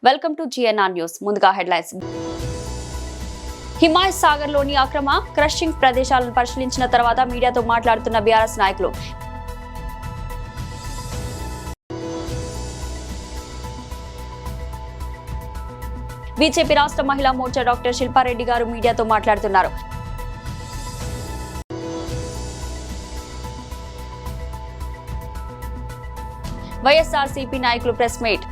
Welcome to GNR news. ముందుగా headlines. Himayat Sagar లోని అక్రమ క్రషింగ్ ప్రదేశాలను పరిశీలించిన తర్వాత మీడియాతో మాట్లాడుతున్న బీఆర్ఎస్ నాయకులు. బీజేపీ రాష్ట్ర మహిళా మోర్చా డాక్టర్ శిల్పారెడ్డి గారు మీడియాతో మాట్లాడుతున్నారు. వైఎస్ఆర్సీపీ నాయకులు ప్రెస్ మీట్.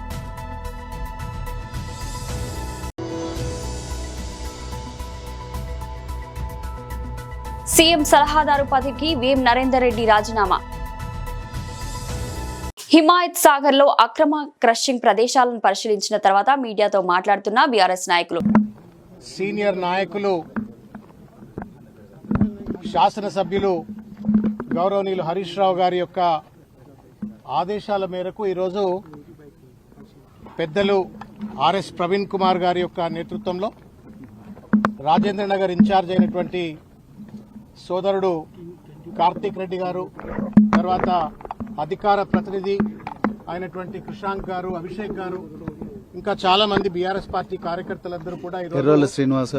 సీఎం సలహాదారు పదవికి వేం నరేందర్ రెడ్డి రాజీనామా. హిమాయత్ సాగర్ లో అక్రమ క్రషింగ్ ప్రదేశాలను పరిశీలించిన తర్వాత మీడియాతో మాట్లాడుతున్న బీఆర్ఎస్ నాయకులు. సీనియర్ నాయకులు, శాసనసభ్యులు గౌరవనీయులు హరీష్ రావు గారి యొక్క ఆదేశాల మేరకు ఈరోజు పెద్దలు ఆర్ఎస్ ప్రవీణ్ కుమార్ గారి యొక్క నేతృత్వంలో రాజేంద్ర నగర్ ఇన్ఛార్జ్ అయినటువంటి సోదరుడు కార్తీక్ రెడ్డి గారు, తర్వాత అధికార ప్రతినిధి అయినటువంటి కృషాంక్ గారు, అభిషేక్ గారు, ఇంకా చాలా మంది బీఆర్ఎస్ పార్టీ కార్యకర్తలందరూ కూడా ఎర్రోళ్ల శ్రీనివాస్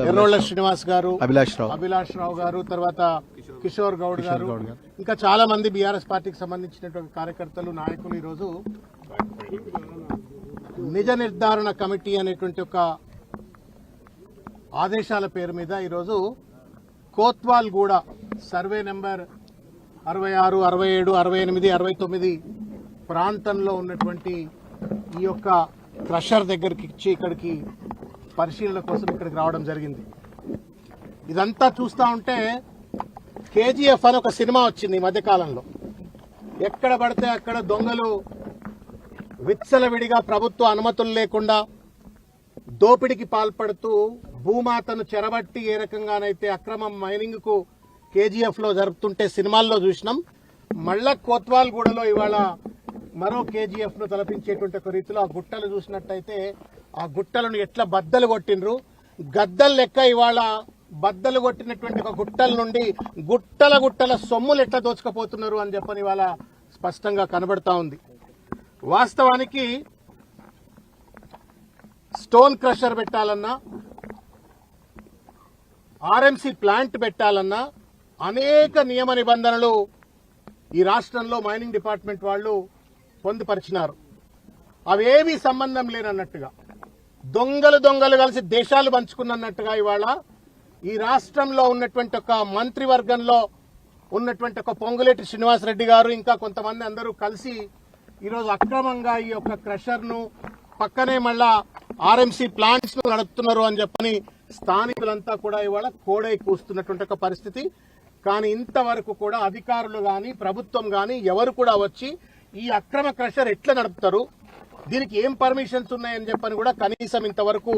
గారు, అభిలాష్ రావు గారు, తర్వాత కిషోర్ గౌడ్ గారు, ఇంకా చాలా మంది బీఆర్ఎస్ పార్టీకి సంబంధించినటువంటి కార్యకర్తలు, నాయకులు ఈరోజు నిజ నిర్ధారణ కమిటీ అనేటువంటి ఒక ఆదేశాల పేరు మీద ఈరోజు కోత్వాల్ గూడ సర్వే నెంబర్ 66, 67, 68, 69 ప్రాంతంలో ఉన్నటువంటి ఈ యొక్క క్రషర్ దగ్గరికి ఇచ్చి ఇక్కడికి పరిశీలన కోసం ఇక్కడికి రావడం జరిగింది. ఇదంతా చూస్తూ ఉంటే KGF అని ఒక సినిమా వచ్చింది ఈ మధ్యకాలంలో. ఎక్కడ పడితే అక్కడ దొంగలు విచ్చలవిడిగా ప్రభుత్వ అనుమతులు లేకుండా దోపిడికి పాల్పడుతూ భూమాతను చెరబట్టి ఏ రకంగానైతే అక్రమ మైనింగ్ కు KGF లో జరుపుతుంటే సినిమాల్లో చూసినాం. మళ్ళా కోత్వాల్ గూడలో ఇవాళ మరో KGF ను తలపించేటువంటి ఒక రీతిలో ఆ గుట్టలు చూసినట్టయితే ఆ గుట్టలను ఎట్లా బద్దలు కొట్టినరు, గద్దలు లెక్క ఇవాళ బద్దలు కొట్టినటువంటి ఒక గుట్టల నుండి గుట్టల సొమ్ములు ఎట్లా దోచుకపోతున్నారు అని చెప్పని ఇవాళ స్పష్టంగా కనబడతా ఉంది. వాస్తవానికి స్టోన్ క్రషర్ పెట్టాలన్నా, RMC ప్లాంట్ పెట్టాలన్నా అనేక నియమ నిబంధనలు ఈ రాష్ట్రంలో మైనింగ్ డిపార్ట్మెంట్ వాళ్ళు పొందుపరిచినారు. అవేమీ సంబంధం లేనన్నట్టుగా దొంగలు కలిసి దేశాలు పంచుకున్నట్టుగా ఇవాళ ఈ రాష్ట్రంలో ఉన్నటువంటి ఒక మంత్రివర్గంలో ఉన్నటువంటి ఒక పొంగులేటి శ్రీనివాసరెడ్డి గారు, ఇంకా కొంతమంది అందరూ కలిసి ఈరోజు అక్రమంగా ఈ యొక్క క్రషర్ ను పక్కనే మళ్ళా RMC ప్లాంట్స్ ను నడుపుతున్నారు అని చెప్పని స్థానికులంతా కూడా ఇవాళ కోడై కూస్తున్నటువంటి ఒక పరిస్థితి. కానీ ఇంతవరకు కూడా అధికారులు గాని ప్రభుత్వం గాని ఎవరు కూడా వచ్చి ఈ అక్రమ క్రషర్ ఎట్లా నడుపుతారు, దీనికి ఏం పర్మిషన్స్ ఉన్నాయని చెప్పని కూడా కనీసం ఇంతవరకు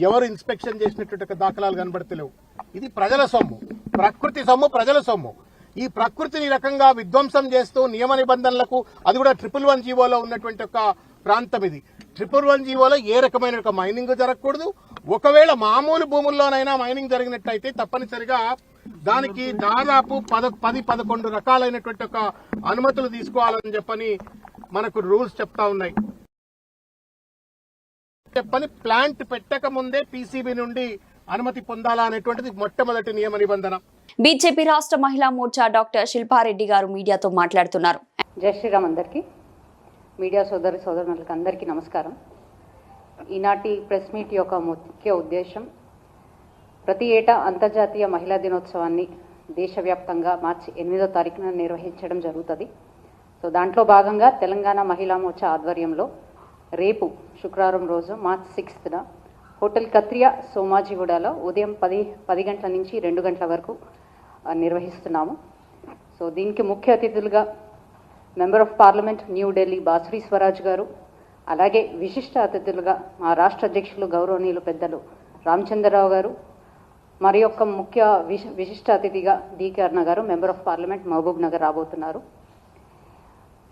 ఎవరు ఇన్స్పెక్షన్ చేసినటువంటి దాఖలాలు కనబడతలేవు. ఇది ప్రజల సొమ్ము, ప్రకృతి సొమ్ము, ప్రజల సొమ్ము. ఈ ప్రకృతిని రకంగా విధ్వంసం చేస్తూ నియమ నిబంధనలకు, అది కూడా 111 జీవోలో ఉన్నటువంటి ఒక ప్రాంతం ఇది. 111 జీవోలో ఏ రకమైన ఒక మైనింగ్ జరగకూడదు. ఒకవేళ మామూలు భూముల్లోనైనా మైనింగ్ జరిగినట్టయితే తప్పనిసరిగా దానికి దాదాపు 10-11 రకాలైనటువంటి ఒక అనుమతులు తీసుకోవాలని చెప్పని మనకు రూల్స్ చెప్తా ఉన్నాయి. చెప్పని ప్లాంట్ పెట్టక ముందే PCB నుండి అనుమతి పొందాలా అనేటువంటిది మొట్టమొదటి నియమ నిబంధన. బీజేపీ రాష్ట్ర మహిళా మోర్చా డాక్టర్ శిల్పారెడ్డి గారు మీడియాతో మాట్లాడుతున్నారు. జై శ్రీరామ్. అందరికీ, మీడియా సోదరులకు అందరికీ నమస్కారం. ఈనాటి ప్రెస్ మీట్ యొక్క ముఖ్య ఉద్దేశం, ప్రతి ఏటా అంతర్జాతీయ మహిళా దినోత్సవాన్ని దేశవ్యాప్తంగా మార్చి 8వ తారీఖున నిర్వహించడం జరుగుతుంది. సో దాంట్లో భాగంగా తెలంగాణ మహిళా మోర్చా ఆధ్వర్యంలో రేపు శుక్రవారం రోజు మార్చి 6న హోటల్ కత్రియా సోమాజిగూడలో ఉదయం 10 గంటల నుంచి 2 గంటల వరకు నిర్వహిస్తున్నాము. సో దీనికి ముఖ్య అతిథులుగా member of parliament New Delhi Bansuri Swaraj గారు, అలాగే విశిష్ట అతిథులుగా మా రాష్ట్ర అధ్యక్షులు గౌరవనీయులు పెద్దలు రామచంద్రరావు గారు, మరి యొక్క ముఖ్య విశిష్ట అతిథిగా DK అరుణ గారు, member of Parliament Mahabubnagar రాబోతున్నారు.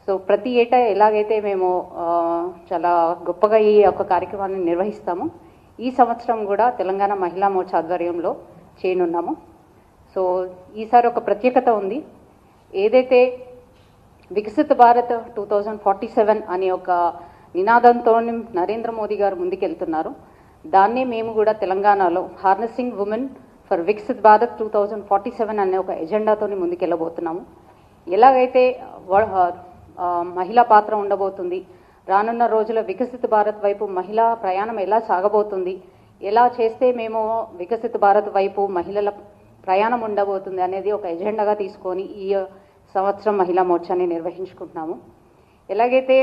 సో ప్రతి ఏటా ఎలాగైతే మేము చాలా గొప్పగా ఈ యొక్క కార్యక్రమాన్ని నిర్వహిస్తాము, ఈ సంవత్సరం కూడా తెలంగాణ మహిళా మోర్చా ఆధ్వర్యంలో చేయనున్నాము. సో ఈసారి ఒక ప్రత్యేకత ఉంది. ఏదైతే వికసిత్ భారత్ 2047 అనే ఒక నినాదంతో నరేంద్ర మోదీ గారు ముందుకెళ్తున్నారు. దాన్నే మేము కూడా తెలంగాణలో harnessing women for Viksit Bharat 2047 అనే ఒక ఎజెండాతో ముందుకెళ్ళబోతున్నాము. ఎలాగైతే మహిళా పాత్ర ఉండబోతుంది, రానున్న రోజుల వికసిత భారత్ వైపు మహిళా ప్రయాణం ఎలా సాగబోతుంది, ఎలా చేస్తే మేము వికసిత భారత్ వైపు మహిళల ప్రయాణం ఉండబోతుంది అనేది ఒక ఎజెండాగా తీసుకొని ఈ సంవత్సరం మహిళా మోర్చాని నిర్వహించుకుంటున్నాము. ఎలాగైతే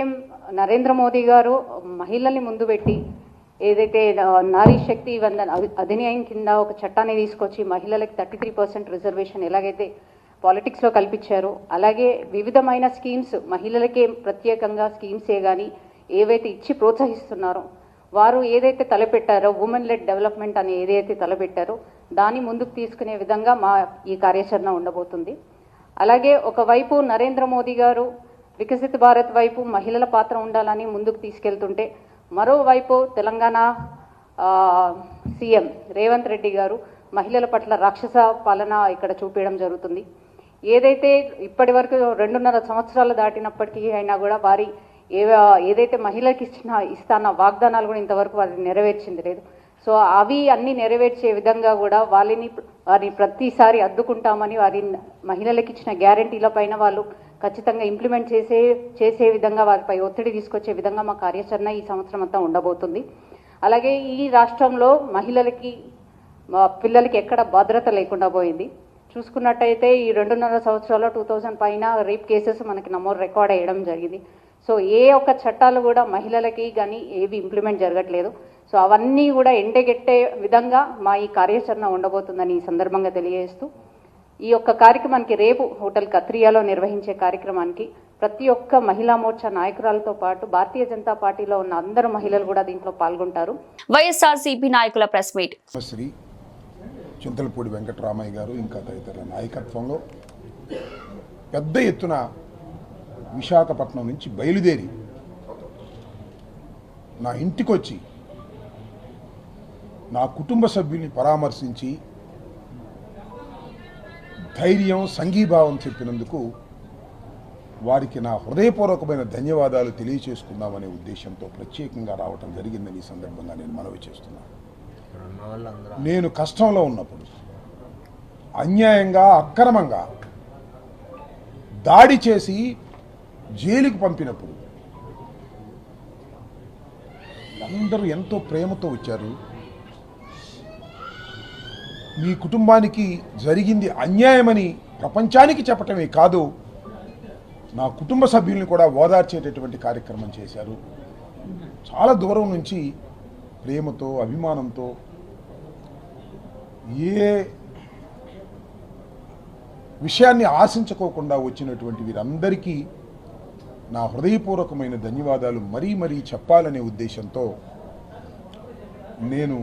నరేంద్ర మోదీ గారు మహిళల్ని ముందు పెట్టి ఏదైతే నారీ శక్తి వందన అధినియం కింద ఒక చట్టాన్ని తీసుకొచ్చి మహిళలకు 33% రిజర్వేషన్ ఎలాగైతే పాలిటిక్స్లో కల్పించారో, అలాగే వివిధమైన స్కీమ్స్ మహిళలకే ప్రత్యేకంగా స్కీమ్సే కానీ ఏవైతే ఇచ్చి ప్రోత్సహిస్తున్నారో, వారు ఏదైతే తలపెట్టారో ఉమెన్ లెడ్ డెవలప్మెంట్ అని ఏదైతే తలపెట్టారో దాన్ని ముందుకు తీసుకునే విధంగా మా ఈ కార్యాచరణ ఉండబోతుంది. అలాగే ఒకవైపు నరేంద్ర మోదీ గారు వికసిత భారత్ వైపు మహిళల పాత్ర ఉండాలని ముందుకు తీసుకెళ్తుంటే, మరోవైపు తెలంగాణ సీఎం రేవంత్ రెడ్డి గారు మహిళల పట్ల రాక్షస పాలన ఇక్కడ చూపించడం జరుగుతుంది. ఏదైతే ఇప్పటి వరకు 2.5 సంవత్సరాలు దాటినప్పటికీ అయినా కూడా వారి ఏదైతే మహిళలకు ఇస్తాన్న వాగ్దానాలు కూడా ఇంతవరకు వారిని నెరవేర్చింది లేదు. సో అవి అన్ని నెరవేర్చే విధంగా కూడా వారిని ప్రతిసారి అద్దుకుంటామని వారి మహిళలకు ఇచ్చిన గ్యారంటీల పైన వాళ్ళు ఖచ్చితంగా ఇంప్లిమెంట్ చేసే విధంగా వారిపై ఒత్తిడి తీసుకొచ్చే విధంగా మా కార్యాచరణ ఈ సంవత్సరం అంతా ఉండబోతుంది. అలాగే ఈ రాష్ట్రంలో మహిళలకి పిల్లలకి ఎక్కడ భద్రత లేకుండా పోయింది. చూసుకున్నట్టయితే ఈ 2.5 సంవత్సరాల్లో 2000 పైన రేప్ కేసెస్ మనకి రికార్డ్ అయ్యడం జరిగింది. సో ఏ ఒక్క చట్టాలు కూడా మహిళలకి కానీ ఏవి ఇంప్లిమెంట్ జరగట్లేదు. సో అవన్నీ కూడా ఎండగెట్టే విధంగా మా ఈ కార్యాచరణ ఉండబోతుందని ఈ సందర్భంగా తెలియజేస్తూ, ఈ యొక్క కార్యక్రమానికి రేపు హోటల్ కత్రియాలో నిర్వహించే కార్యక్రమానికి ప్రతి ఒక్క మహిళా మోర్చా నాయకురాలతో పాటు భారతీయ జనతా పార్టీలో ఉన్న అందరు మహిళలు కూడా దీంట్లో పాల్గొంటారు. వైఎస్ఆర్సీపీ నాయకుల ప్రెస్ మీట్. శ్రీ చింతలపూడి వెంకటరామయ్య గారు ఇంకా తదితరుల నాయకత్వంలో పెద్ద ఎత్తున విశాఖపట్నం నుంచి బయలుదేరి నా ఇంటికి వచ్చి నా కుటుంబ సభ్యుల్ని పరామర్శించి ధైర్యం సంఘీభావం చెప్పినందుకు వారికి నా హృదయపూర్వకమైన ధన్యవాదాలు తెలియచేసుకుందామనే ఉద్దేశంతో ప్రత్యేకంగా రావటం జరిగిందని ఈ సందర్భంగా నేను మనవి చేస్తున్నాను. నేను కష్టంలో ఉన్నప్పుడు అన్యాయంగా అక్రమంగా దాడి చేసి జైలుకు పంపినప్పుడు అందరూ ఎంతో ప్రేమతో వచ్చారు. మీ కుటుంబానికి జరిగింది అన్యాయమని ప్రపంచానికి చెప్పటమే కాదు, నా కుటుంబ సభ్యుల్ని కూడా ఓదార్చేటటువంటి కార్యక్రమం చేశారు. చాలా దూరం నుంచి ప్రేమతో అభిమానంతో ఏ విషయాన్ని ఆశించుకోకుండా వచ్చినటువంటి వీరందరికీ నా హృదయపూర్వకమైన ధన్యవాదాలు మరీ మరీ చెప్పాలనే ఉద్దేశంతో నేను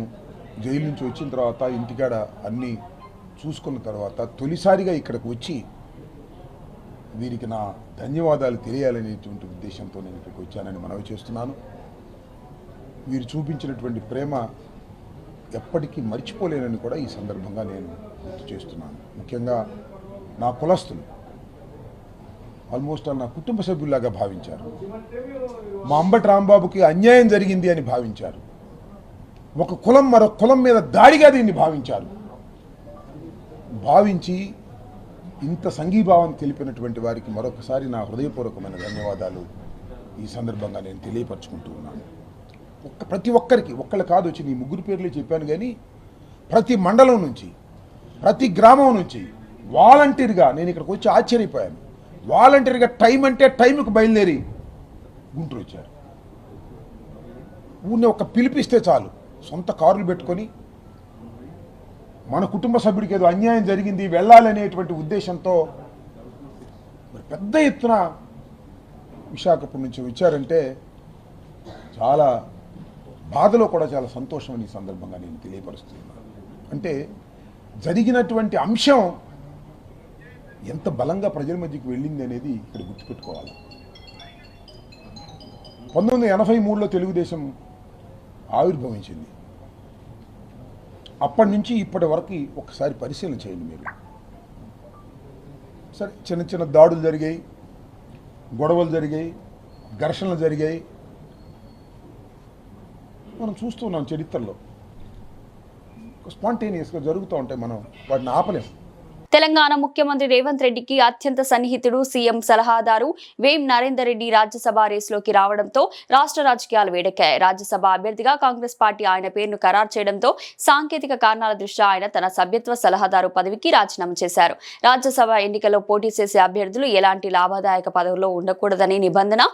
జైలు నుంచి వచ్చిన తర్వాత ఇంటికాడ అన్నీ చూసుకున్న తర్వాత తొలిసారిగా ఇక్కడికి వచ్చి వీరికి నా ధన్యవాదాలు తెలియాలనేటువంటి ఉద్దేశంతో నేను ఇక్కడికి వచ్చానని మనవి చేస్తున్నాను. వీరు చూపించినటువంటి ప్రేమ ఎప్పటికీ మర్చిపోలేనని కూడా ఈ సందర్భంగా నేను గుర్తు చేస్తున్నాను. ముఖ్యంగా నా కులస్తులు ఆల్మోస్ట్ నా కుటుంబ సభ్యుల్లాగా భావించారు. మా అంబటి రాంబాబుకి అన్యాయం జరిగింది అని భావించారు. ఒక కులం మరొక కులం మీద దాడిగా దీన్ని భావించి ఇంత సంఘీభావం తెలిపినటువంటి వారికి మరొకసారి నా హృదయపూర్వకమైన ధన్యవాదాలు ఈ సందర్భంగా నేను తెలియపరచుకుంటూ ఉన్నాను. ప్రతి ఒక్కరికి ఒక్కళ్ళు కాదు వచ్చి నీ ముగ్గురు పేర్లు చెప్పాను, కానీ ప్రతి మండలం నుంచి ప్రతి గ్రామం నుంచి వాలంటీర్గా నేను ఇక్కడికి వచ్చి ఆశ్చర్యపోయాను. వాలంటీర్గా టైం అంటే టైంకి బయలుదేరి గుంటూరు వచ్చారు. ఊరిని ఒక పిలిపిస్తే చాలు సొంత కార్లు పెట్టుకొని మన కుటుంబ సభ్యుడికి ఏదో అన్యాయం జరిగింది వెళ్ళాలనేటువంటి ఉద్దేశంతో పెద్ద ఎత్తున విశాఖపట్నం నుంచి వచ్చారంటే చాలా బాధలో కూడా చాలా సంతోషం అని సందర్భంగా నేను తెలియపరుస్తున్నాను. అంటే జరిగినటువంటి అంశం ఎంత బలంగా ప్రజల మధ్యకి వెళ్ళింది అనేది ఇక్కడ గుర్తుపెట్టుకోవాలి. 1983లో తెలుగుదేశం ఆవిర్భవించింది. అప్పటి నుంచి ఇప్పటి వరకు ఒకసారి పరిశీలన చేయండి మీరు. సరే, చిన్న చిన్న దాడులు జరిగాయి, గొడవలు జరిగాయి, ఘర్షణలు జరిగాయి, మనం చూస్తున్నాం చరిత్రలో. స్పాంటేనియస్గా జరుగుతూ ఉంటాయి, మనం వాటిని ఆపలేము. తెలంగాణ ముఖ్యమంత్రి రేవంత్ రెడ్డికి అత్యంత సన్నిహితుడు సీఎం సలహాదారు వేం నరేందర్ రెడ్డి రాజ్యసభ రేసులోకి రావడంతో రాష్ట్ర రాజకీయాలు వేడెక్కాయి. రాజ్యసభ అభ్యర్థిగా కాంగ్రెస్ పార్టీ ఆయన పేరును ఖరారు చేయడంతో సాంకేతిక కారణాల దృష్ట్యా ఆయన తన సభ్యత్వ సలహాదారు పదవికి రాజీనామా చేశారు. రాజ్యసభ ఎన్నికల్లో పోటీ చేసే అభ్యర్థులు ఎలాంటి లాభదాయక పదవుల్లో ఉండకూడదనే నిబంధన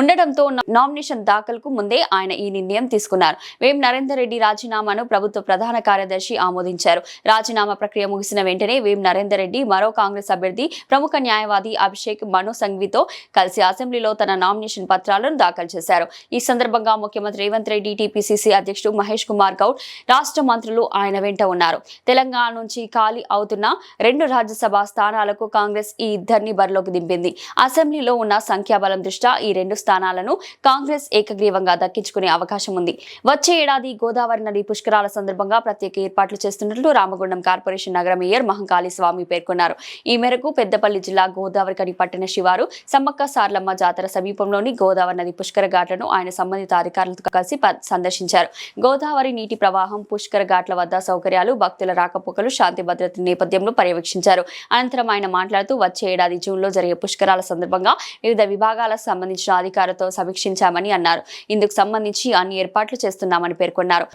ఉండడంతో నామినేషన్ దాఖలుకు ముందే ఆయన ఈ నిర్ణయం తీసుకున్నారు. వేం నరేందర్ రెడ్డి రాజీనామాను ప్రభుత్వ ప్రధాన కార్యదర్శి ఆమోదించారు. రాజీనామా ప్రక్రియ ముగిసిన వెంటనే వేం నరేందర్ రెడ్డి మరో కాంగ్రెస్ అభ్యర్థి ప్రముఖ న్యాయవాది అభిషేక్ మను సంఘవితో కలిసి అసెంబ్లీలో తన నామినేషన్ పత్రాలను దాఖలు చేశారు. ఈ సందర్భంగా ముఖ్యమంత్రి రేవంత్ రెడ్డి, టీపీసీసీ అధ్యక్షుడు మహేష్ కుమార్ గౌడ్, రాష్ట్ర మంత్రులు ఆయన వెంట ఉన్నారు. తెలంగాణ నుంచి ఖాళీ అవుతున్న 2 రాజ్యసభ స్థానాలకు కాంగ్రెస్ ఈ ఇద్దరిని బరిలోకి దింపింది. అసెంబ్లీలో ఉన్న సంఖ్యాబలం దృష్ట్యా ఈ 2 స్థానాలను కాంగ్రెస్ ఏకగ్రీవంగా దక్కించుకునే అవకాశం ఉంది. వచ్చే ఏడాది గోదావరి నది పుష్కరాల సందర్భంగా ప్రత్యేక ఏర్పాట్లు చేస్తున్నట్లు రామగుండం కార్పొరేషన్ నగర మేయర్ మహంకాళి స్వామి పేర్కొన్నారు. ఈ మేరకు పెద్దపల్లి జిల్లా గోదావరి కని పట్టణ శివారు సమ్మక్క సార్లమ్మ జాతర సమీపంలోని గోదావరి నది పుష్కర ఘాట్లను ఆయన సంబంధిత అధికారులతో కలిసి సందర్శించారు. గోదావరి నీటి ప్రవాహం, పుష్కర ఘాట్ల వద్ద సౌకర్యాలు, భక్తుల రాకపోకలు, శాంతి భద్రత నేపథ్యంలో పర్యవేక్షించారు. అనంతరం ఆయన మాట్లాడుతూ వచ్చే ఏడాది జూన్లో జరిగే పుష్కరాల సందర్భంగా వివిధ విభాగాలకు సంబంధించిన అధికారులతో సమీక్షించామని అన్నారు. ఇందుకు సంబంధించి అన్ని ఏర్పాట్లు చేస్తున్నామని పేర్కొన్నారు.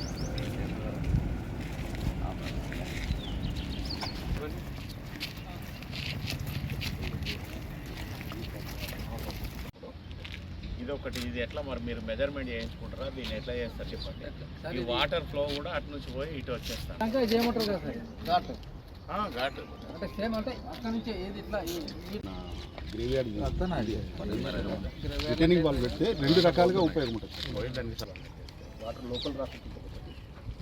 ఇది ఎట్లా మరి మీరు మెజర్మెంట్ చేయించుకుంటారా, దీన్ని ఎట్లా చేస్తారు చెప్పండి. ఈ వాటర్ ఫ్లో కూడా అటు నుంచి పోయి ఇటు వచ్చేస్తారు. ఘాటు రిటర్నింగ్ వాల్ పెడితే 2 రకాలుగా ఉపయోగం ఉంటుంది. వాటర్ లోకల్ రాకపోతే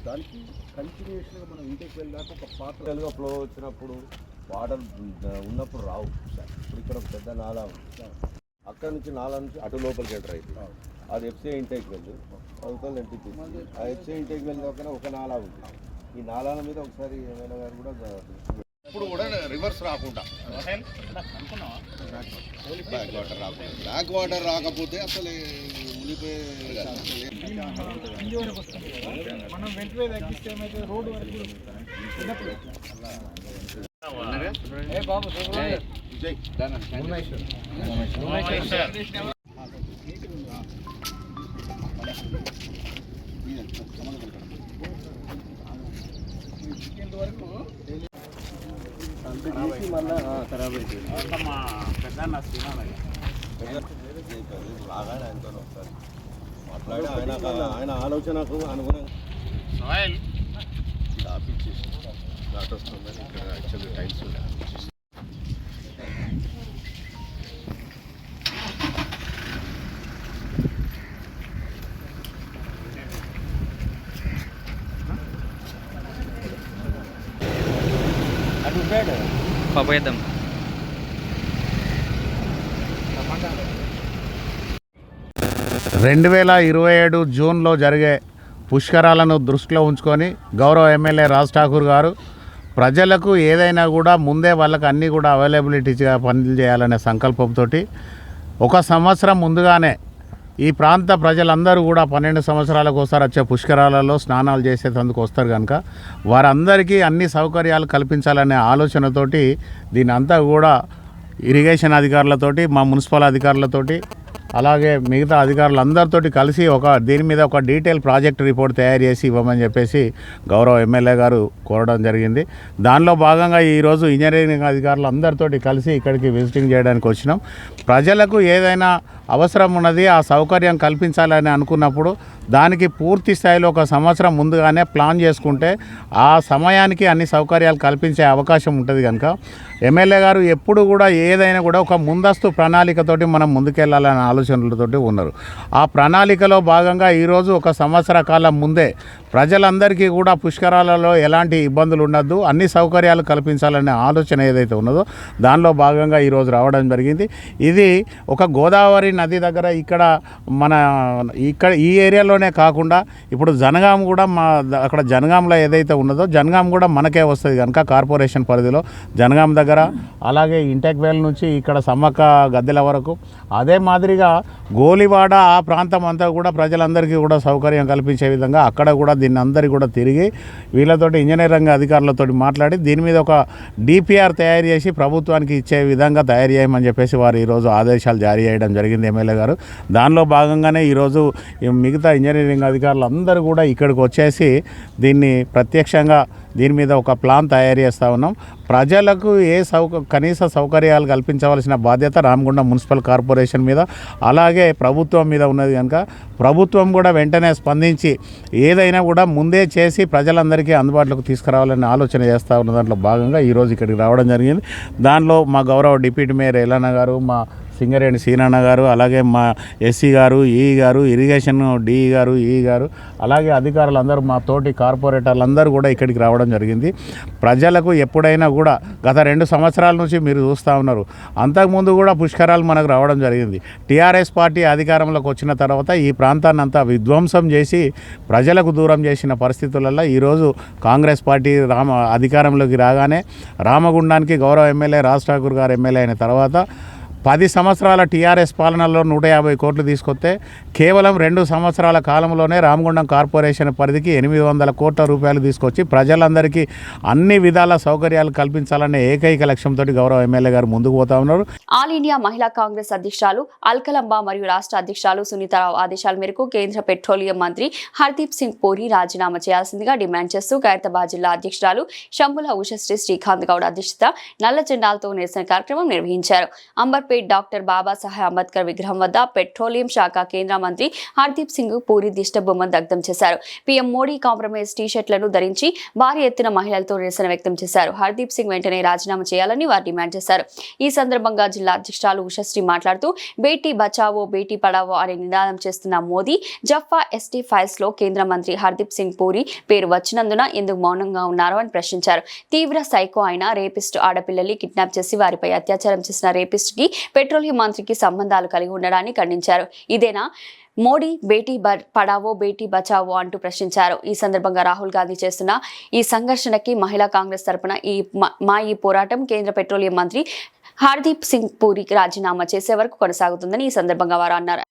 దానికి కంటిన్యూస్గా మనం ఇంటికి వెళ్ళాక ఒక పాత్రలుగా ఫ్లో వచ్చినప్పుడు వాటర్ ఉన్నప్పుడు రావు. ఇప్పుడు ఇక్కడ ఒక పెద్ద నాలా ఉంది, అక్కడ నుంచి నాలా నుంచి అటు లోపలికి ఎంటర్ అవుతుంది. అది ఎఫ్సీ ఇంటేక్ వెళ్ళి అవతల ఎంటికి ఆ ఎఫ్సీ ఇంటేక్ వెళ్ళాకనే ఒక నాలా ఉంది. ఈ నాలాల మీద ఒకసారి ఏమైనా గారు కూడా ఇప్పుడు కూడా రివర్స్ రాకుండా బ్లాక్ వాటర్ రాకపోతే అసలు మునిపోయే మనం వెంటనే తగ్గిస్తే ఏమైతే రోడ్డు వరకు ఖరాబ్ అయిపోయింది. రాగానే ఆయనతో ఒకసారి మాట్లాడి ఆయన ఆలోచనకు అనుగుణంగా ఆపిచ్చేసి ఘాట్ వస్తుందని ఇక్కడ యాక్చువల్లీ టైల్స్ ఉన్నాయి. పాపేద్దాం. రెండు 2027 జూన్లో జరిగే పుష్కరాలను దృష్టిలో ఉంచుకొని గౌరవ ఎమ్మెల్యే రాజ్ ఠాకూర్ గారు ప్రజలకు ఏదైనా కూడా ముందే వాళ్ళకి అన్నీ కూడా అవైలబిలిటీగా పనులు చేయాలనే సంకల్పంతో 1 సంవత్సరం ముందుగానే ఈ ప్రాంత ప్రజలందరూ కూడా 12 సంవత్సరాలకు ఒకసారి వచ్చే పుష్కరాలలో స్నానాలు చేసేందుకు వస్తారు కనుక వారందరికీ అన్ని సౌకర్యాలు కల్పించాలనే ఆలోచనతోటి దీని అంతా కూడా ఇరిగేషన్ అధికారులతోటి, మా మున్సిపల్ అధికారులతోటి, అలాగే మిగతా అధికారులందరితోటి కలిసి దీని మీద ఒక డీటెయిల్ ప్రాజెక్ట్ రిపోర్ట్ తయారు చేసి ఇవ్వమని చెప్పేసి గౌరవ ఎమ్మెల్యే గారు కోరడం జరిగింది. దానిలో భాగంగా ఈరోజు ఇంజనీరింగ్ అధికారులు అందరితోటి కలిసి ఇక్కడికి విజిటింగ్ చేయడానికి వచ్చినాం. ప్రజలకు ఏదైనా అవసరం ఉన్నది, ఆ సౌకర్యం కల్పించాలని అనుకున్నప్పుడు దానికి పూర్తి స్థాయిలో 1 సంవత్సరం ముందుగానే ప్లాన్ చేసుకుంటే ఆ సమయానికి అన్ని సౌకర్యాలు కల్పించే అవకాశం ఉంటుంది. కనుక ఎమ్మెల్యే గారు ఎప్పుడు కూడా ఏదైనా కూడా ఒక ముందస్తు ప్రణాళికతోటి మనం ముందుకెళ్లాలనే ఆలోచనలతోటి ఉన్నారు. ఆ ప్రణాళికలో భాగంగా ఈరోజు 1 సంవత్సర కాలం ముందే ప్రజలందరికీ కూడా పుష్కరాలలో ఎలాంటి ఇబ్బందులు ఉండద్దు, అన్ని సౌకర్యాలు కల్పించాలనే ఆలోచన ఏదైతే ఉన్నదో దానిలో భాగంగా ఈరోజు రావడం జరిగింది. ఇది ఒక గోదావరి నది దగ్గర ఇక్కడ ఈ ఏరియాలో పరిధిలోనే కాకుండా ఇప్పుడు జనగాం కూడా అక్కడ జనగాంలో ఏదైతే ఉన్నదో జనగాం కూడా మనకే వస్తుంది కనుక కార్పొరేషన్ పరిధిలో జనగాం దగ్గర, అలాగే ఇంటెక్వేల్ నుంచి ఇక్కడ సమ్మక్క గద్దెల వరకు, అదే మాదిరిగా గోలివాడ ఆ ప్రాంతం అంతా కూడా ప్రజలందరికీ కూడా సౌకర్యం కల్పించే విధంగా అక్కడ కూడా దీన్ని అందరికీ కూడా తిరిగి వీళ్ళతోటి ఇంజనీరింగ్ అధికారులతో మాట్లాడి దీని మీద ఒక డిపిఆర్ తయారు చేసి ప్రభుత్వానికి ఇచ్చే విధంగా తయారు చేయమని చెప్పేసి వారు ఈరోజు ఆదేశాలు జారీ చేయడం జరిగింది ఎమ్మెల్యే గారు. దానిలో భాగంగానే ఈరోజు మిగతా ఇంజనీరింగ్ అధికారులు అందరూ కూడా ఇక్కడికి వచ్చేసి దీన్ని ప్రత్యక్షంగా దీని మీద ఒక ప్లాన్ తయారు చేస్తూ ఉన్నాం. ప్రజలకు కనీస సౌకర్యాలు కల్పించవలసిన బాధ్యత రామగుండం మున్సిపల్ కార్పొరేషన్ మీద అలాగే ప్రభుత్వం మీద ఉన్నది కనుక ప్రభుత్వం కూడా వెంటనే స్పందించి ఏదైనా కూడా ముందే చేసి ప్రజలందరికీ అందుబాటులోకి తీసుకురావాలని ఆలోచన చేస్తూ ఉన్న దాంట్లో భాగంగా ఈరోజు ఇక్కడికి రావడం జరిగింది. దానిలో మా గౌరవ డిప్యూటీ మేయర్ ఎల్లన్న గారు, మా సింగరేణి సీనన్న గారు, అలాగే మా ఎస్సీ గారు, ఈఈ గారు, ఇరిగేషన్ డిఈ గారు, ఈఈ గారు, అలాగే అధికారులందరూ మా తోటి కార్పొరేటర్లందరూ కూడా ఇక్కడికి రావడం జరిగింది. ప్రజలకు ఎప్పుడైనా కూడా గత 2 సంవత్సరాల నుంచి మీరు చూస్తూ ఉన్నారు, అంతకుముందు కూడా పుష్కరాలు మనకు రావడం జరిగింది. టీఆర్ఎస్ పార్టీ అధికారంలోకి వచ్చిన తర్వాత ఈ ప్రాంతాన్ని అంతా విధ్వంసం చేసి ప్రజలకు దూరం చేసిన పరిస్థితులలో ఈరోజు కాంగ్రెస్ పార్టీ అధికారంలోకి రాగానే రామగుండానికి గౌరవ ఎమ్మెల్యే రాజ్ ఠాకూర్ గారు ఎమ్మెల్యే అయిన తర్వాత 10 సంవత్సరాల టీఆర్ఎస్ పాలనలో 150 కోట్లు తీసుకొస్తే కేవలం 2 సంవత్సరాల కాలంలోనే రామగుండం కార్పొరేషన్ పరిధికి 800 కోట్ల రూపాయలు తీసుకొచ్చి ప్రజలందరికీ అన్ని విధాల సౌకర్యాలు కల్పించాలనే ఏకైక లక్ష్యంతో గౌరవ ఎమ్మెల్యే గారు ముందుకు పోతా ఉన్నారు. ఆల్ ఇండియా మహిళా కాంగ్రెస్ అధ్యక్షురాలు అల్కలంబ మరియు రాష్ట్ర అధ్యక్షురాలు సునీతారావు ఆదేశాల మేరకు కేంద్ర పెట్రోలియం మంత్రి హర్దీప్ సింగ్ పూరి రాజీనామా చేయాల్సిందిగా డిమాండ్ చేస్తూ ఖైరతాబాద్ జిల్లా అధ్యక్షురాలు శంభుల ఉషశ్రీ శ్రీకాంత్ గౌడ్ అధ్యక్షత నల్ల జెండాలతో నిరసన కార్యక్రమం నిర్వహించారు. అంబర్పేట్ డాక్టర్ బాబాసాహెబ్ అంబేద్కర్ విగ్రహం వద్ద పెట్రోలియం శాఖ కేంద్ర మంత్రి హర్దీప్ సింగ్ పూరి దిష్టబొమ్మను దగ్ధం చేశారు. పీఎం మోడీ కాంప్రమైజ్ టీ-షర్ట్లను ధరించి భారీ ఎత్తున మహిళలతో నిరసన వ్యక్తం చేశారు. హర్దీప్ సింగ్ వెంటనే రాజీనామా చేయాలని వారు డిమాండ్ చేశారు. ఈ సందర్భంగా జిల్లా అధ్యక్షురాలు ఉషశ్రీ మాట్లాడుతూ బేటీ బచావో బేటీ పడావో అనే నినాదం చేస్తున్న మోదీ జఫా ఎస్టీ ఫైల్స్ లో కేంద్ర మంత్రి హర్దీప్ సింగ్ పూరి పేరు వచ్చినందున ఎందుకు మౌనంగా ఉన్నారు అని ప్రశ్నించారు. తీవ్ర సైకో అయిన రేపిస్ట్ ఆడపిల్లల్ని కిడ్నాప్ చేసి వారిపై అత్యాచారం చేసిన రేపిస్ట్ కి పెట్రోలియం మంత్రికి సంబంధాలు కలిగి ఉండడాన్ని ఖండించారు. ఇదేనా మోడీ బేటీ పడావో బేటీ బచావో అంటూ ప్రశ్నించారు. ఈ సందర్భంగా రాహుల్ గాంధీ చేస్తున్న ఈ సంఘర్షణకి మహిళా కాంగ్రెస్ తరపున ఈ పోరాటం కేంద్ర పెట్రోలియం మంత్రి హర్దీప్ సింగ్ పూరికి రాజీనామా చేసే వరకు కొనసాగుతుందని ఈ సందర్భంగా వారు అన్నారు.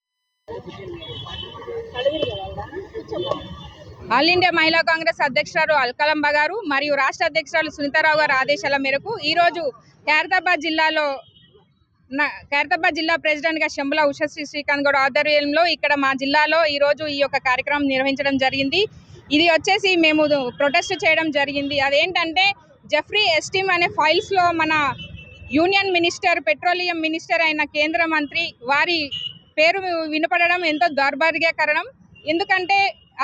ఆల్ ఇండియా మహిళా కాంగ్రెస్ అధ్యక్షురాలు అల్కలంబ గారు మరియు రాష్ట్ర అధ్యక్షురాలు సునీతారావు గారు ఆదేశాల మేరకు ఈరోజు ఖైరతాబాద్ జిల్లా ప్రెసిడెంట్ గా శంభుల ఉషశ్రీ శ్రీకాంత్ గౌడ్ ఆధ్వర్యంలో ఇక్కడ మా జిల్లాలో ఈ రోజు ఈ యొక్క కార్యక్రమం నిర్వహించడం జరిగింది. ఇది వచ్చేసి మేము ప్రొటెస్ట్ చేయడం జరిగింది. అదేంటంటే జెఫ్రీ ఎస్టీమ్ అనే ఫైల్స్ లో మన యూనియన్ మినిస్టర్ పెట్రోలియం మినిస్టర్ అయిన కేంద్ర మంత్రి వారి పేరు వినపడడం ఎంతో దౌర్భాగ్యకరం. ఎందుకంటే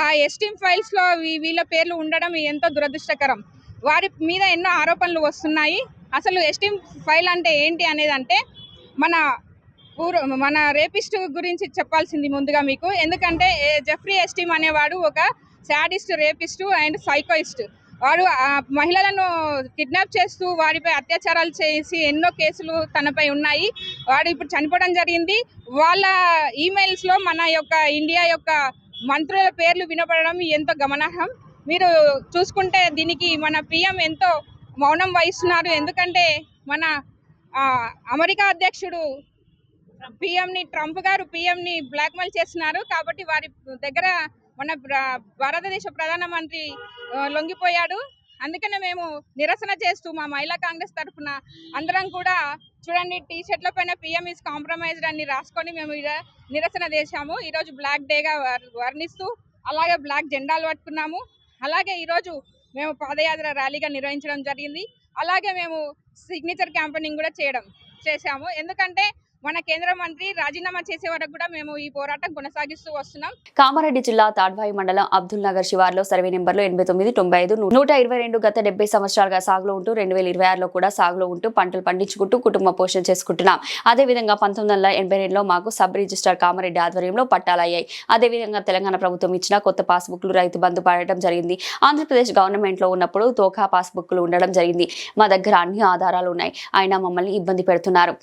ఆ ఎస్టీమ్ ఫైల్స్ లో వీళ్ళ పేర్లు ఉండడం ఎంతో దురదృష్టకరం. వారి మీద ఎన్నో ఆరోపణలు వస్తున్నాయి. అసలు ఎస్టీమ్ ఫైల్ అంటే ఏంటి అనేది అంటే మన రేపిస్ట్ గురించి చెప్పాల్సింది ముందుగా మీకు. ఎందుకంటే జెఫ్రీ ఎస్టీమ్ అనేవాడు ఒక సాడిస్ట్, రేపిస్ట్ అండ్ సైకోయిస్ట్. వాడు మహిళలను కిడ్నాప్ చేస్తూ వారిపై అత్యాచారాలు చేసి ఎన్నో కేసులు తనపై ఉన్నాయి. వాడు ఇప్పుడు చనిపోవడం జరిగింది. వాళ్ళ ఈమెయిల్స్లో మన యొక్క ఇండియా యొక్క మంత్రుల పేర్లు వినపడడం ఎంతో గమనార్హం. మీరు చూసుకుంటే దీనికి మన పిఎం ఎంతో మౌనం వహిస్తున్నారు. ఎందుకంటే మన అమెరికా అధ్యక్షుడు ట్రంప్ గారు పిఎంని బ్లాక్మెయిల్ చేస్తున్నారు. కాబట్టి వారి దగ్గర మన భారతదేశ ప్రధానమంత్రి లొంగిపోయాడు. అందుకనే మేము నిరసన చేస్తూ మా మహిళా కాంగ్రెస్ తరఫున అందరం కూడా చూడండి టీ-షర్ట్ల పైన పిఎం ఈజ్ కాంప్రమైజ్డ్ అని రాసుకొని మేము నిరసన చేశాము. ఈరోజు బ్లాక్ డేగా వర్ణిస్తూ అలాగే బ్లాక్ జెండాలు పట్టుకున్నాము. అలాగే ఈరోజు మేము పాదయాత్ర ర్యాలీగా నిర్వహించడం జరిగింది. అలాగే మేము సిగ్నేచర్ క్యాంపెయినింగ్ కూడా చేశాము. ఎందుకంటే మన కేంద్ర మంత్రి రాజీనామా చేసే వరకు కూడా మేము ఈ పోరాటం కొనసాగిస్తూ వస్తున్నాం. కామారెడ్డి జిల్లా తాడ్వాయి మండలం అబ్దుల్ నగర్ శివార్లో సర్వే నెంబర్లు 89, 95, 122 గత 70 సంవత్సరాలుగా సాగులో ఉంటూ 2026లో కూడా సాగులో ఉంటూ పంటలు పండించుకుంటూ కుటుంబ పోషణ చేసుకుంటున్నాం. అదేవిధంగా 1982లో మాకు సబ్ రిజిస్ట్రార్ కామారెడ్డి ఆధ్వర్యంలో పట్టాలయ్యాయి. అదేవిధంగా తెలంగాణ ప్రభుత్వం ఇచ్చిన కొత్త పాస్బుక్లు రైతు బంధు పడటం జరిగింది. ఆంధ్రప్రదేశ్ గవర్నమెంట్లో ఉన్నప్పుడు తోకా పాస్బుక్లు ఉండడం జరిగింది. మా దగ్గర అన్ని ఆధారాలు ఉన్నాయి, అయినా మమ్మల్ని ఇబ్బంది పెడుతున్నారు.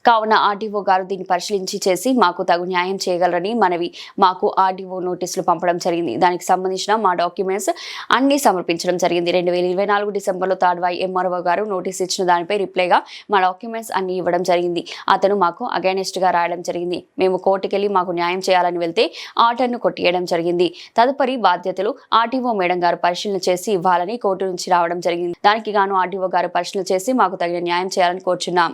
కావున ఆర్డీఓ ఆర్డీఓ గారు దీన్ని పరిశీలించి చేసి మాకు తగు న్యాయం చేయగలరని మనవి. మాకు ఆర్డీఓ నోటీసులు పంపడం జరిగింది. దానికి సంబంధించిన మా డాక్యుమెంట్స్ అన్ని సమర్పించడం జరిగింది. 2024 డిసెంబర్లో తాడ్వాయి ఎంఆర్ఓ గారు నోటీస్ ఇచ్చిన దానిపై రిప్లైగా మా డాక్యుమెంట్స్ అన్ని ఇవ్వడం జరిగింది. అతను మాకు అగైనెస్ట్ గా రాయడం జరిగింది. మేము కోర్టుకెళ్లి మాకు న్యాయం చేయాలని వెళ్తే ఆర్డర్ను కొట్టియడం జరిగింది. తదుపరి బాధ్యతలు ఆర్టీఓ మేడం గారు పరిశీలన చేసి ఇవ్వాలని కోర్టు నుంచి రావడం జరిగింది. దానికి గాను ఆర్టీఓ గారు పరిశీలన చేసి మాకు తగిన న్యాయం చేయాలని కోరుచున్నాం.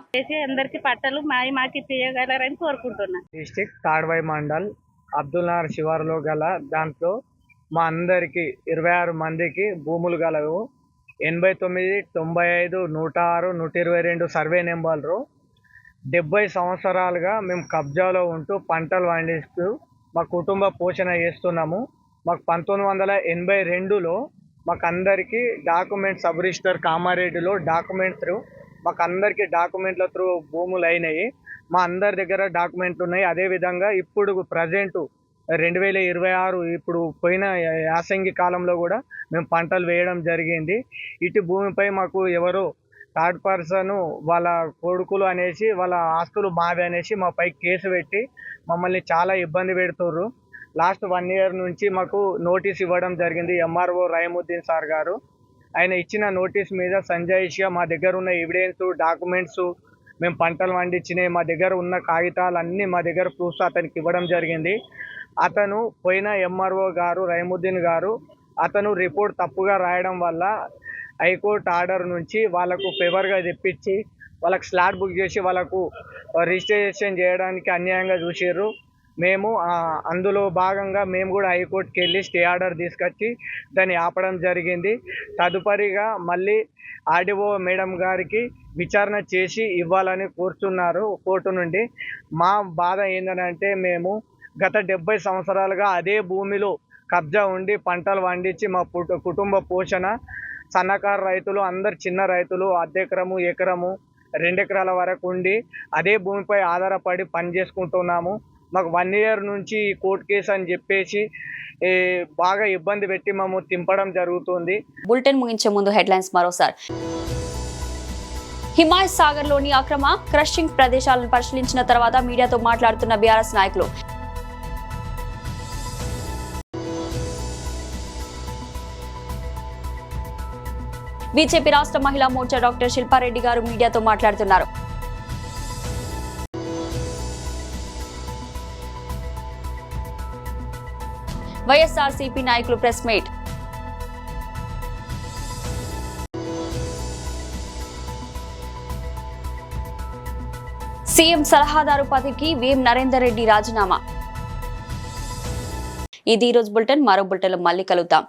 అందరికి పట్టలు మాకి చేయగలరని కోరుకుంటున్నాను. డిస్ట్రిక్ట్ తాడ్వాయి మండల్ అబ్దుల్ నగర్ శివారులో గల దాంట్లో మా అందరికి 26 మందికి భూములు గలవు. 89, 95, 106, 122 సర్వే నెంబర్లు. 70 సంవత్సరాలుగా మేము కబ్జాలో ఉంటూ పంటలు పండిస్తూ మా కుటుంబ పోషణ చేస్తున్నాము. మాకు 1982లో మాకు అందరికీ డాక్యుమెంట్ సబ్ రిజిస్టర్ కామారెడ్డిలో డాక్యుమెంట్ త్రూ మాకు అందరికీ డాక్యుమెంట్ల త్రూ భూములు అయినాయి. మా అందరి దగ్గర డాక్యుమెంట్లు ఉన్నాయి. అదేవిధంగా ఇప్పుడు ప్రజెంట్ 2026 ఇప్పుడు పోయిన యాసంగి కాలంలో కూడా మేము పంటలు వేయడం జరిగింది. ఇటు భూమిపై మాకు ఎవరో థర్డ్ పర్సన్ వాళ్ళ కొడుకులు అనేసి వాళ్ళ ఆస్తులు మావి అనేసి మా పై కేసు పెట్టి మమ్మల్ని చాలా ఇబ్బంది పెడుతుర్రు. లాస్ట్ 1 year నుంచి మాకు నోటీస్ ఇవ్వడం జరిగింది ఎంఆర్ఓ రహీముద్దీన్ సార్ గారు. ఆయన ఇచ్చిన నోటీస్ మీద సంజాయిషిగా మా దగ్గర ఉన్న ఎవిడెన్స్ డాక్యుమెంట్స్ మేము పంటలు పండించినాయి మా దగ్గర ఉన్న కాగితాలు అన్నీ మా దగ్గర ప్రూఫ్స్ అతనికి ఇవ్వడం జరిగింది. అతను పోయిన ఎంఆర్ఓ గారు రహీముద్దీన్ గారు అతను రిపోర్ట్ తప్పుగా రాయడం వల్ల హైకోర్టు ఆర్డర్ నుంచి వాళ్ళకు ఫేవర్గా తెప్పించి వాళ్ళకు స్లాట్ బుక్ చేసి వాళ్ళకు రిజిస్ట్రేషన్ చేయడానికి అన్యాయంగా చూసారు. మేము అందులో భాగంగా మేము కూడా హైకోర్టుకి వెళ్ళి స్టే ఆర్డర్ తీసుకొచ్చి దాన్ని ఆపడం జరిగింది. తదుపరిగా మళ్ళీ ఆర్డీఓ మేడం గారికి విచారణ చేసి ఇవ్వాలని కోరుతున్నారు కోర్టు నుండి. మా బాధ ఏంటంటే మేము గత 70 సంవత్సరాలుగా అదే భూమిలో కబ్జా ఉండి పంటలు పండించి మా కుటుంబ పోషణ సన్నకారు రైతులు అందరు చిన్న రైతులు అర్ధెకరము ఎకరము 2 ఎకరాల వరకు ఉండి అదే భూమిపై ఆధారపడి పని చేసుకుంటున్నాము. మాకు 1 year నుంచి కోర్టు కేసు అని చెప్పేసి బాగా ఇబ్బంది పెట్టి మేము తింపడం జరుగుతుంది. బులెటిన్ ముగించే ముందు హెడ్లైన్స్ మరోసారి. హిమాయత్ సాగర్ లోని అక్రమ క్రషింగ్ ప్రదేశాలను పరిశీలించిన తర్వాత మీడియాతో మాట్లాడుతున్న బీఆర్ఎస్ నాయకులు. బీజేపీ రాష్ట్ర మహిళా మోర్చా డాక్టర్ శిల్పారెడ్డి గారు మీడియాతో మాట్లాడుతున్నారు. వైఎస్ఆర్సీపీ నాయకులు ప్రెస్ మీట్. సీఎం సలహాదారు పదవికి వేం నరేందర్ రెడ్డి రాజీనామా. ఇది ఈరోజు బులెటిన్. మరో బులెటిన్లో మళ్ళీ కలుద్దాం.